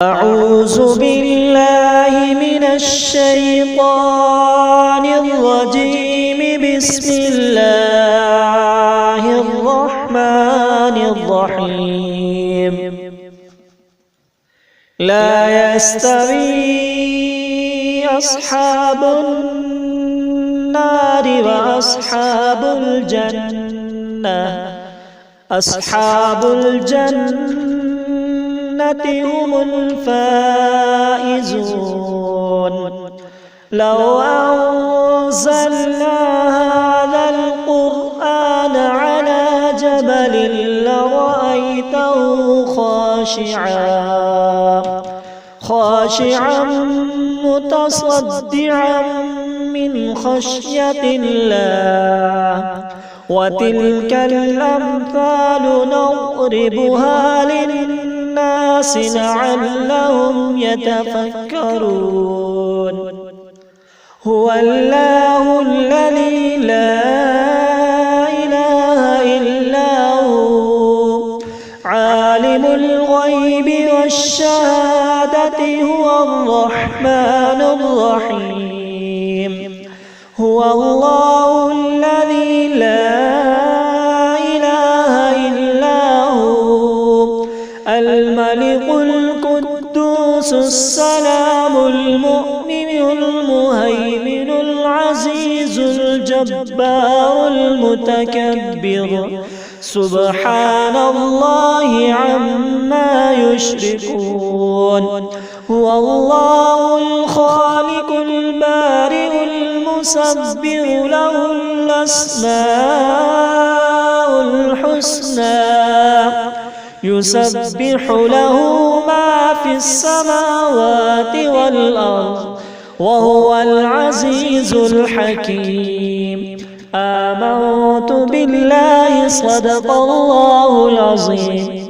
أعوذ بالله من الشيطان الرجيم. بسم الله الرحمن الرحيم. لا يستوي أصحاب النار وأصحاب الجنة. أصحاب الجنة هم الفائزون. لو أنزلنا هذا القرآن على جبل لرأيته خاشعا متصدعا من خشية الله. وتلك الأمثال نضربها للناس لعلهم يتفكرون. هو الله الذي لا إله إلا هو عالم الغيب والشهادة. هو الرحمن الرحيم. هو الله الذي لا إله إلا هو الملك القدوس السلام المؤمن المهيمن العزيز الجبار المتكبر. سبحان الله عما يشركون. هو الله الخالق البارئ المصبر له الأسماء الحسنى. يسبح له ما في السماوات والأرض وهو العزيز الحكيم. آمنت بالله. صدق الله العظيم.